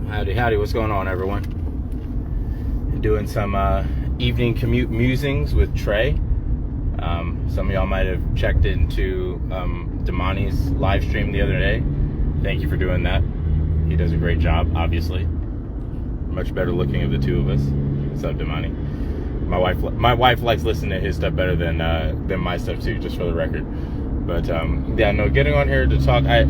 Howdy, what's going on, everyone? Doing some evening commute musings with Trey. Some of y'all might have checked into Damani's live stream the other day. Thank you for doing that. He does a great job, obviously. Much better looking of the two of us. What's up, Damani? My wife likes listening to his stuff better than my stuff too, just for the record. But getting on here to talk. I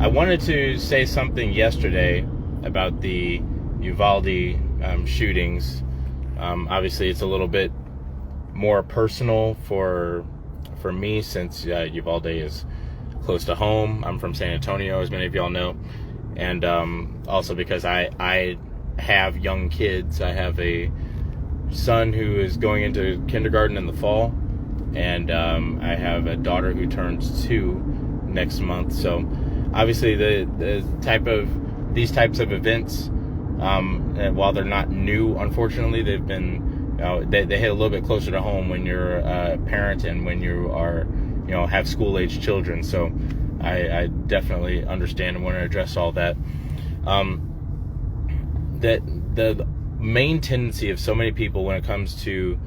wanted to say something yesterday about the Uvalde shootings. Obviously, it's a little bit more personal for me since Uvalde is close to home. I'm from San Antonio, as many of y'all know, and also because I have young kids. I have a son who is going into kindergarten in the fall, and I have a daughter who turns 2 next month. So obviously these types of events, and while they're not new, unfortunately, they've been they hit a little bit closer to home when you're a parent and when you are have school age children. So I definitely understand and want to address all that. That the main tendency of so many people when it comes to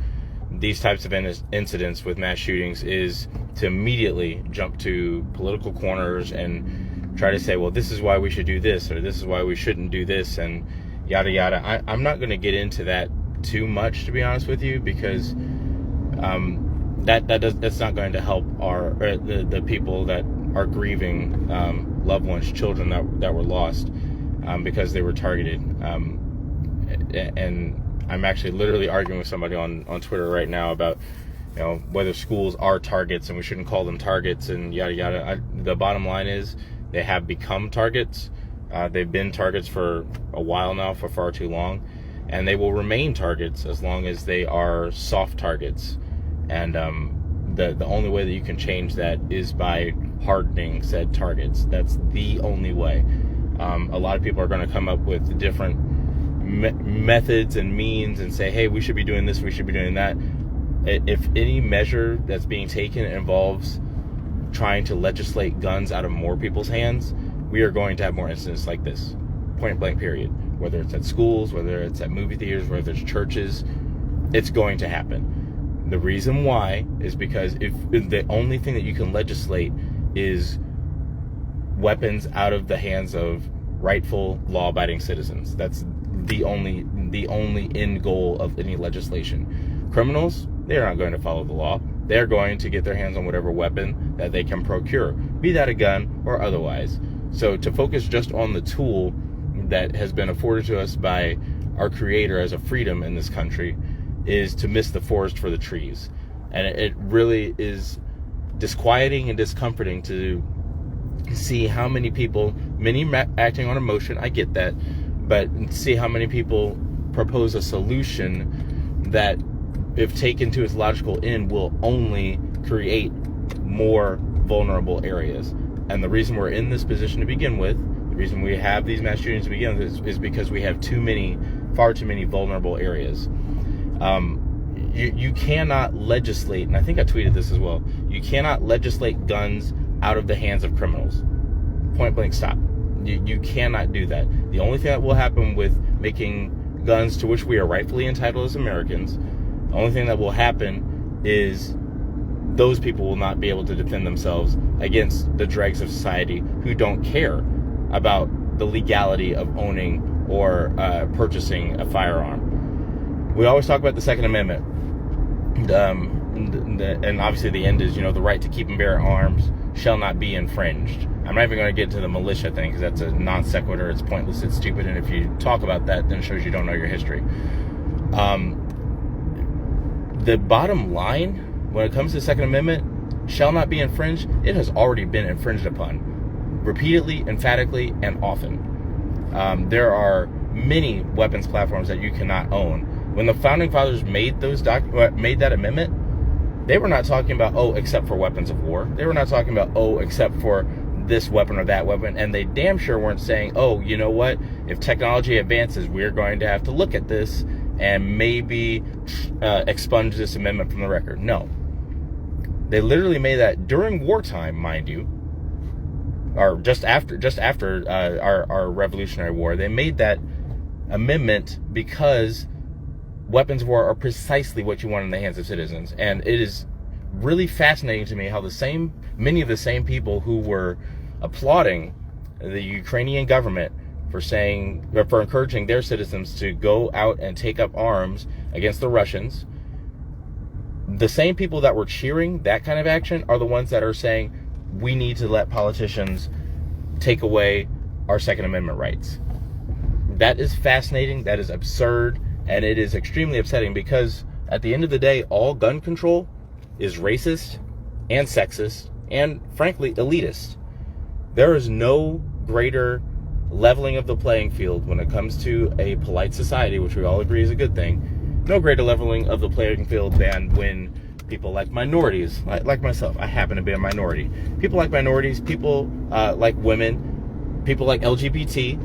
these types of incidents with mass shootings is to immediately jump to political corners and try to say, well, this is why we should do this, or this is why we shouldn't do this, and yada yada. I'm not going to get into that too much, to be honest with you, because that's not going to help the people that are grieving loved ones, children that were lost because they were targeted. And I'm actually literally arguing with somebody on Twitter right now about whether schools are targets and we shouldn't call them targets and yada yada. The bottom line is they have become targets. They've been targets for a while now, for far too long, and they will remain targets as long as they are soft targets. And the only way that you can change that is by hardening said targets. That's the only way. A lot of people are going to come up with different methods and means and say, hey, we should be doing this, we should be doing that. If any measure that's being taken involves trying to legislate guns out of more people's hands, we are going to have more incidents like this, point blank period. Whether it's at schools, whether it's at movie theaters, whether it's churches, it's going to happen. The reason why is because if the only thing that you can legislate is weapons out of the hands of rightful law-abiding citizens. That's the only end goal of any legislation. Criminals, they're not going to follow the law. They're going to get their hands on whatever weapon that they can procure, be that a gun or otherwise. So to focus just on the tool that has been afforded to us by our Creator as a freedom in this country is to miss the forest for the trees. And it really is disquieting and discomforting to see how many people, many acting on emotion, I get that, but see how many people propose a solution that, if taken to its logical end, will only create more vulnerable areas. And the reason we're in this position to begin with, the reason we have these mass shootings to begin with, is because we have far too many vulnerable areas. You cannot legislate, and I think I tweeted this as well, you cannot legislate guns out of the hands of criminals. Point blank, stop. You cannot do that. The only thing that will happen with making guns to which we are rightfully entitled as Americans, the only thing that will happen is those people will not be able to defend themselves against the dregs of society who don't care about the legality of owning or purchasing a firearm. We always talk about the Second Amendment. And obviously the end is, the right to keep and bear arms shall not be infringed. I'm not even going to get into the militia thing because that's a non sequitur. It's pointless. It's stupid. And if you talk about that, then it shows you don't know your history. The bottom line, when it comes to the Second Amendment, shall not be infringed, it has already been infringed upon repeatedly, emphatically, and often. There are many weapons platforms that you cannot own. When the Founding Fathers made that amendment, they were not talking about, except for weapons of war. They were not talking about, except for this weapon or that weapon. And they damn sure weren't saying, you know what? If technology advances, we're going to have to look at this and maybe expunge this amendment from the record. No. They literally made that during wartime, mind you, or just after our Revolutionary War. They made that amendment because weapons of war are precisely what you want in the hands of citizens. And it is really fascinating to me how many of the same people who were applauding the Ukrainian government for encouraging their citizens to go out and take up arms against the Russians, the same people that were cheering that kind of action are the ones that are saying we need to let politicians take away our Second Amendment rights. That is fascinating, that is absurd, and it is extremely upsetting because at the end of the day, all gun control is racist and sexist and, frankly, elitist. There is no greater leveling of the playing field when it comes to a polite society, which we all agree is a good thing. No greater leveling of the playing field than when people like minorities, like myself, I happen to be a minority. People like minorities, people like women, people like LGBT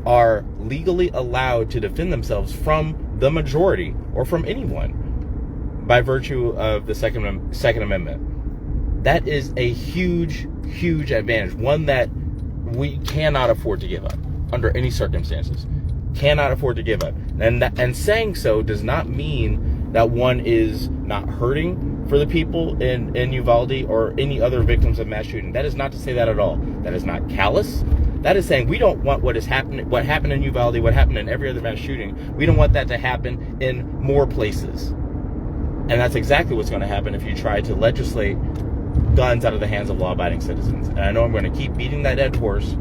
are legally allowed to defend themselves from the majority or from anyone by virtue of the Second Amendment. That is a huge, huge advantage, one that we cannot afford to give up under any circumstances. Cannot afford to give up. And saying so does not mean that one is not hurting for the people in Uvalde or any other victims of mass shooting. That is not to say that at all. That is not callous. That is saying we don't want what happened in Uvalde, what happened in every other mass shooting. We don't want that to happen in more places. And that's exactly what's going to happen if you try to legislate guns out of the hands of law-abiding citizens. And I know I'm going to keep beating that dead horse.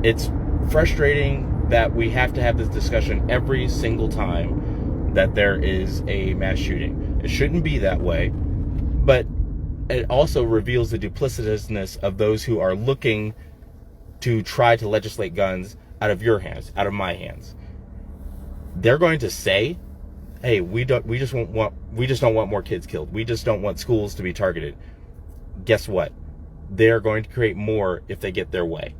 It's frustrating that we have to have this discussion every single time that there is a mass shooting. It shouldn't be that way, but it also reveals the duplicitousness of those who are looking to try to legislate guns out of your hands, out of my hands. They're going to say, hey, we just don't want more kids killed. We just don't want schools to be targeted. Guess what? They're going to create more if they get their way.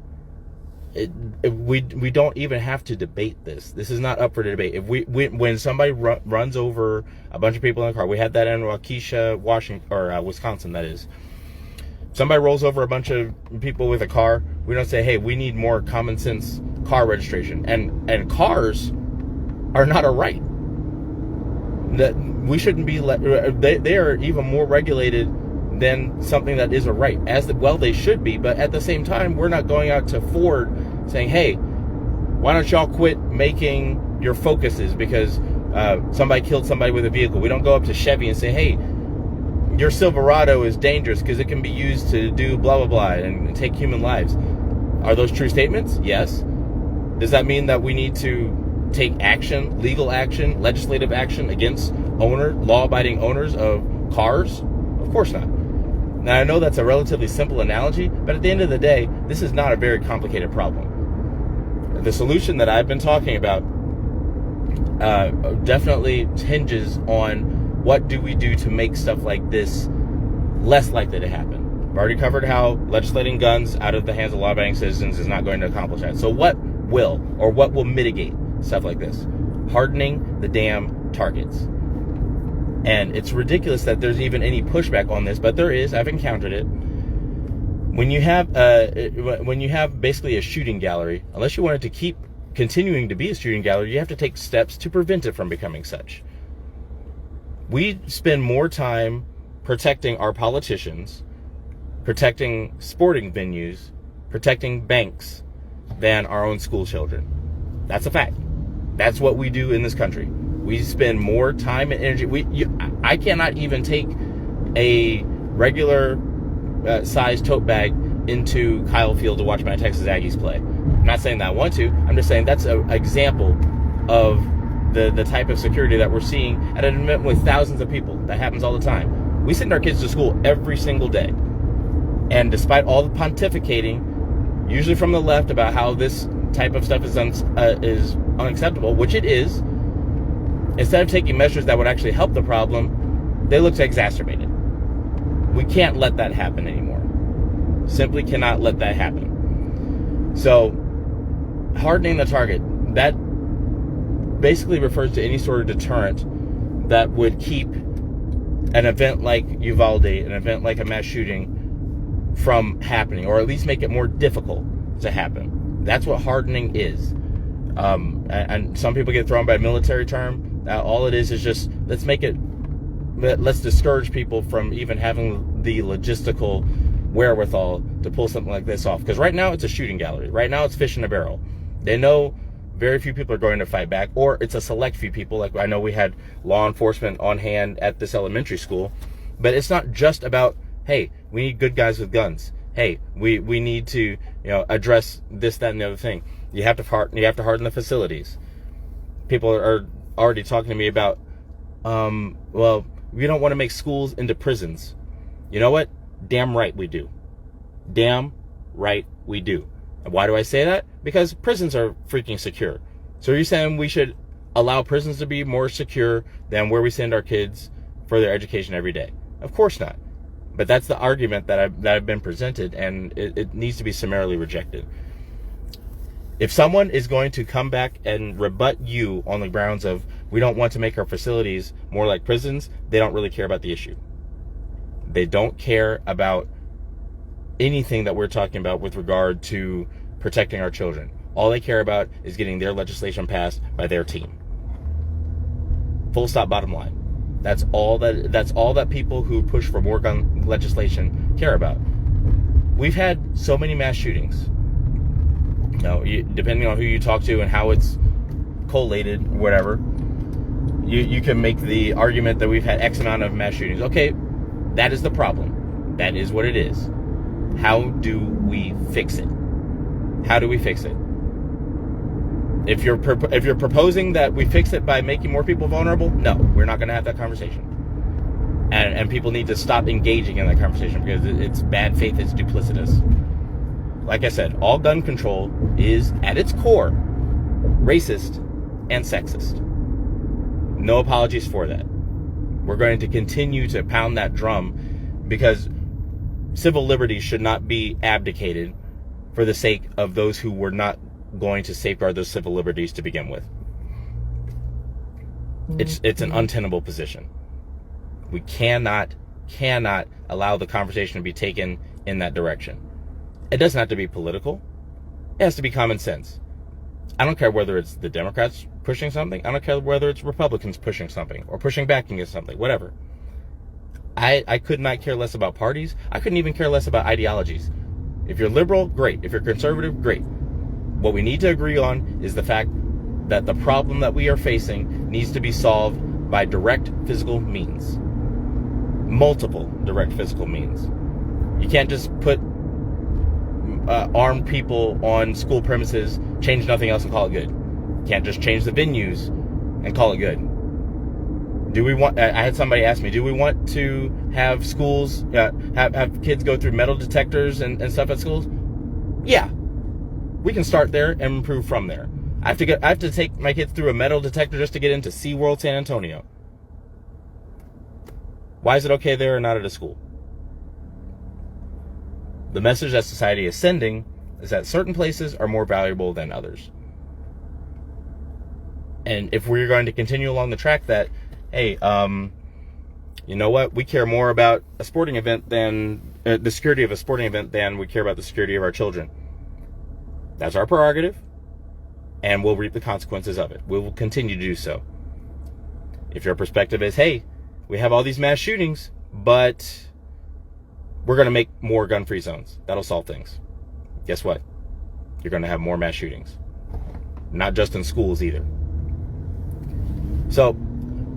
We don't even have to debate this. This is not up for debate. When somebody runs over a bunch of people in a car, we had that in Waukesha, Wisconsin, that is. Somebody rolls over a bunch of people with a car, we don't say, hey, we need more common sense car registration. And cars are not a right. That we shouldn't be they are even more regulated than something that is a right. Well, they should be, but at the same time, we're not going out to Ford saying, hey, why don't y'all quit making your Focuses because somebody killed somebody with a vehicle. We don't go up to Chevy and say, hey, your Silverado is dangerous because it can be used to do blah, blah, blah and take human lives. Are those true statements? Yes. Does that mean that we need to take action, legal action, legislative action against law-abiding owners of cars? Of course not. Now, I know that's a relatively simple analogy, but at the end of the day, this is not a very complicated problem. The solution that I've been talking about definitely hinges on what do we do to make stuff like this less likely to happen. I've already covered how legislating guns out of the hands of law-abiding citizens is not going to accomplish that. So what will mitigate stuff like this? Hardening the damn targets. And it's ridiculous that there's even any pushback on this, but there is. I've encountered it. When you have basically a shooting gallery, unless you want it to keep continuing to be a shooting gallery, you have to take steps to prevent it from becoming such. We spend more time protecting our politicians, protecting sporting venues, protecting banks than our own school children. That's a fact. That's what we do in this country. We spend more time and energy. I cannot even take a regular size tote bag into Kyle Field to watch my Texas Aggies play. I'm not saying that I want to. I'm just saying that's an example of the type of security that we're seeing at an event with thousands of people. That happens all the time. We send our kids to school every single day. And despite all the pontificating, usually from the left, about how this type of stuff is unacceptable, which it is, instead of taking measures that would actually help the problem, they look to exacerbate it. We can't let that happen anymore. Simply cannot let that happen. So, hardening the target, that basically refers to any sort of deterrent that would keep an event like Uvalde, an event like a mass shooting, from happening, or at least make it more difficult to happen. That's what hardening is. And some people get thrown by a military term. All it is just, let's discourage people from even having the logistical wherewithal to pull something like this off. Because right now it's a shooting gallery. Right now it's fish in a barrel. They know very few people are going to fight back, or it's a select few people. Like, I know we had law enforcement on hand at this elementary school, but it's not just about, hey, we need good guys with guns. Hey, we need to, address this, that, and the other thing. You have to harden the facilities. People are already talking to me about, well, we don't want to make schools into prisons. You know what? Damn right we do. Damn right we do. And why do I say that? Because prisons are freaking secure. So are you saying we should allow prisons to be more secure than where we send our kids for their education every day? Of course not. But that's the argument that I've been presented, and it needs to be summarily rejected. If someone is going to come back and rebut you on the grounds of, we don't want to make our facilities more like prisons, they don't really care about the issue. They don't care about anything that we're talking about with regard to protecting our children. All they care about is getting their legislation passed by their team. Full stop, bottom line. That's all that people who push for more gun legislation care about. We've had so many mass shootings. Depending on who you talk to and how it's collated, whatever, you can make the argument that we've had X amount of mass shootings. Okay, that is the problem. That is what it is. How do we fix it? How do we fix it? If you're proposing that we fix it by making more people vulnerable, no, we're not going to have that conversation. And people need to stop engaging in that conversation because it's bad faith, it's duplicitous. Like I said, all gun control is, at its core, racist and sexist. No apologies for that. We're going to continue to pound that drum because civil liberties should not be abdicated for the sake of those who were not going to safeguard those civil liberties to begin with. It's an untenable position. We cannot allow the conversation to be taken in that direction. It doesn't have to be political. It has to be common sense. I don't care whether it's the Democrats pushing something. I don't care whether it's Republicans pushing something or pushing back against something, whatever. I could not care less about parties. I couldn't even care less about ideologies. If you're liberal, great. If you're conservative, great. What we need to agree on is the fact that the problem that we are facing needs to be solved by direct physical means. Multiple direct physical means. You can't just put armed people on school premises, change nothing else, and call it good. You can't just change the venues and call it good. I had somebody ask me, do we want to have schools, have kids go through metal detectors and stuff at schools? Yeah. We can start there and improve from there. I have to take my kids through a metal detector just to get into SeaWorld San Antonio. Why is it okay there and not at a school? The message that society is sending is that certain places are more valuable than others. And if we're going to continue along the track that, hey, you know what? We care more about a sporting event than the security of a sporting event than we care about the security of our children. That's our prerogative, and we'll reap the consequences of it. We will continue to do so. If your perspective is, hey, we have all these mass shootings, but we're going to make more gun-free zones. That'll solve things. Guess what? You're going to have more mass shootings. Not just in schools either. So,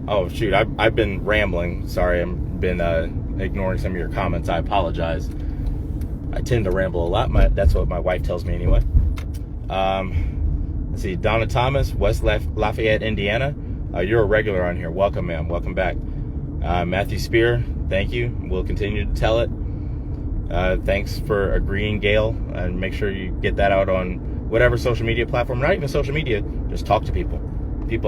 oh shoot, I've been rambling. Sorry, I've been ignoring some of your comments. I apologize. I tend to ramble a lot. That's what my wife tells me anyway. Let's see, Donna Thomas, West Lafayette, Indiana. You're a regular on here. Welcome, ma'am. Welcome back. Matthew Spear, thank you. We'll continue to tell it. Thanks for agreeing, Gail. And make sure you get that out on whatever social media platform. Not even social media. Just talk to people. We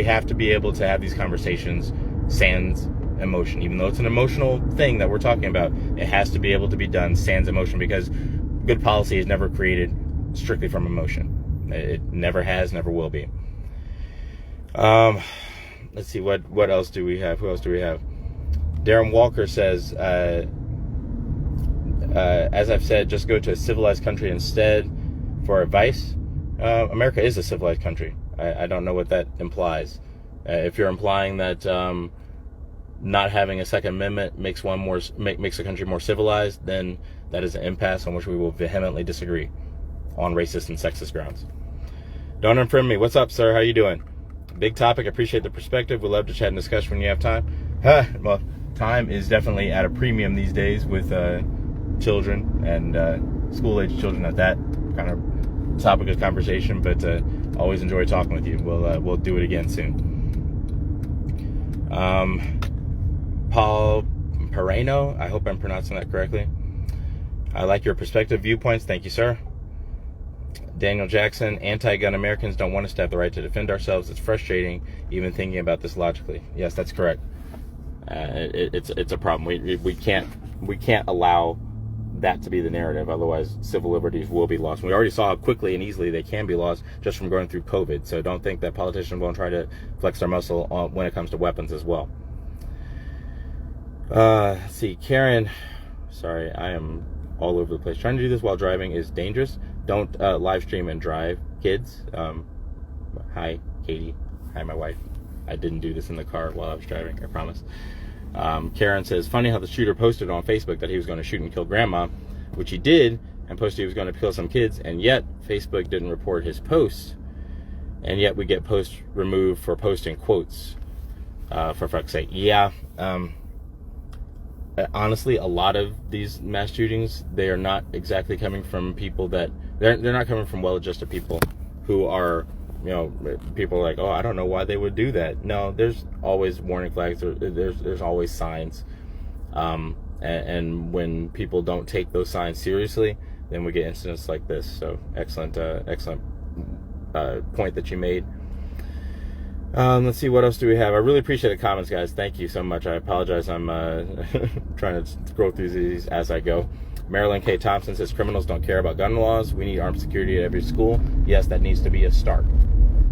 have to be able to have these conversations sans emotion. Even though it's an emotional thing that we're talking about, it has to be able to be done sans emotion, because good policy is never created strictly from emotion. It never has, never will be. Let's see, what else do we have? Who else do we have? Darren Walker says, as I've said, just go to a civilized country instead for advice. America is a civilized country. I don't know what that implies. If you're implying that not having a Second Amendment makes a country more civilized, then that is an impasse on which we will vehemently disagree on racist and sexist grounds. Don't unfriend me. What's up, sir? How you doing? Big topic. Appreciate the perspective. We'd love to chat and discuss when you have time. Well, time is definitely at a premium these days with children and school-age children at that kind of topic of conversation. But always enjoy talking with you. We'll do it again soon. Paul Pereno, I hope I'm pronouncing that correctly. I like your perspective, viewpoints. Thank you, sir. Daniel Jackson, anti-gun Americans don't want us to have the right to defend ourselves. It's frustrating even thinking about this logically. Yes, that's correct. It's a problem. We can't allow that to be the narrative. Otherwise, civil liberties will be lost. We already saw how quickly and easily they can be lost just from going through COVID. So don't think that politicians won't try to flex their muscle when it comes to weapons as well. Let's see, Karen. Sorry, I am all over the place. Trying to do this while driving is dangerous. Don't live stream and drive, kids. Hi, Katie. Hi, my wife. I didn't do this in the car while I was driving, I promise. Karen says, funny how the shooter posted on Facebook that he was going to shoot and kill grandma, which he did, and posted he was going to kill some kids, and yet Facebook didn't report his post, and yet we get posts removed for posting quotes, for fuck's sake. Yeah, honestly, a lot of these mass shootings, they are not exactly coming from people that, they're not coming from well-adjusted people who are, people are like, oh, I don't know why they would do that. No, there's always warning flags. There's always signs. And when people don't take those signs seriously, then we get incidents like this. So excellent point that you made. Let's see, what else do we have? I really appreciate the comments, guys. Thank you so much. I apologize. I'm trying to scroll through these as I go. Marilyn K. Thompson says, criminals don't care about gun laws. We need armed security at every school. Yes, that needs to be a start.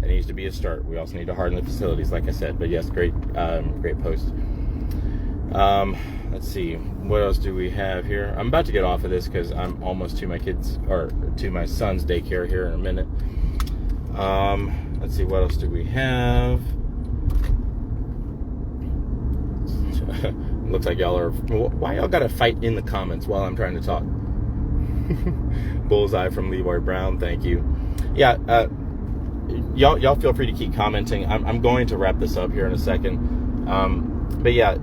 It needs to be a start. We also need to harden the facilities, like I said. But yes, great post. Let's see, what else do we have here? I'm about to get off of this because I'm almost to my son's daycare here in a minute. Let's see, what else do we have? Looks like y'all are, why y'all gotta fight in the comments while I'm trying to talk? Bullseye from Leroy Brown, thank you. Yeah, y'all feel free to keep commenting. I'm going to wrap this up here in a second. But yeah,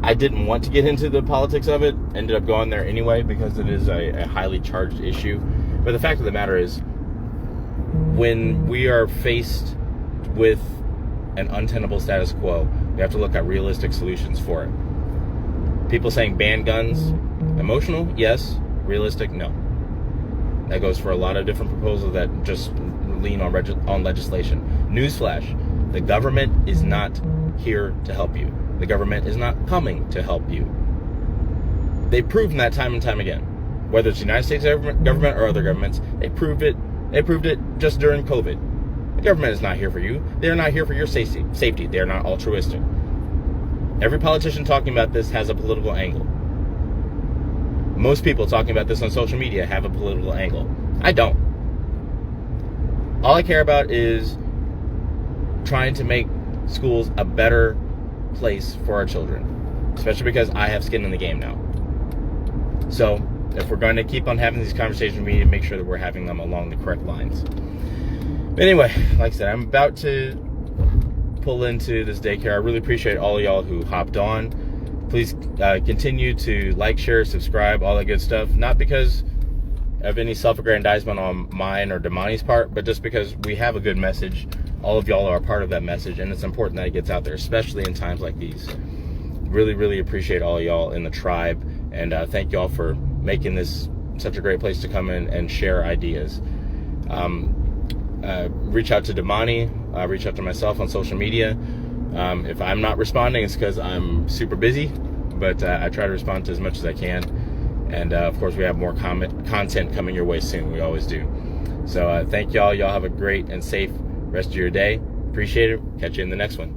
I didn't want to get into the politics of it. Ended up going there anyway because it is a highly charged issue. But the fact of the matter is, when we are faced with an untenable status quo, we have to look at realistic solutions for it. People saying ban guns, emotional, yes. Realistic, no. That goes for a lot of different proposals that just lean on legislation. Newsflash, the government is not here to help you. The government is not coming to help you. They've proven that time and time again. Whether it's the United States government or other governments, they proved it just during COVID. The government is not here for you. They're not here for your safety. They're not altruistic. Every politician talking about this has a political angle. Most people talking about this on social media have a political angle. I don't. All I care about is trying to make schools a better place for our children, especially because I have skin in the game now. So if we're going to keep on having these conversations, we need to make sure that we're having them along the correct lines. But anyway, like I said, I'm about to pull into this daycare. I really appreciate all of y'all who hopped on. Please continue to like, share, subscribe, all that good stuff. Not because of any self-aggrandizement on mine or Damani's part, but just because we have a good message. All of y'all are a part of that message, and it's important that it gets out there, especially in times like these. Really, really appreciate all of y'all in the tribe, and thank y'all for making this such a great place to come in and share ideas. Reach out to Damani, reach out to myself on social media. If I'm not responding, it's because I'm super busy, but I try to respond to as much as I can. And of course, we have more content coming your way soon. We always do. So thank y'all. Y'all have a great and safe rest of your day. Appreciate it. Catch you in the next one.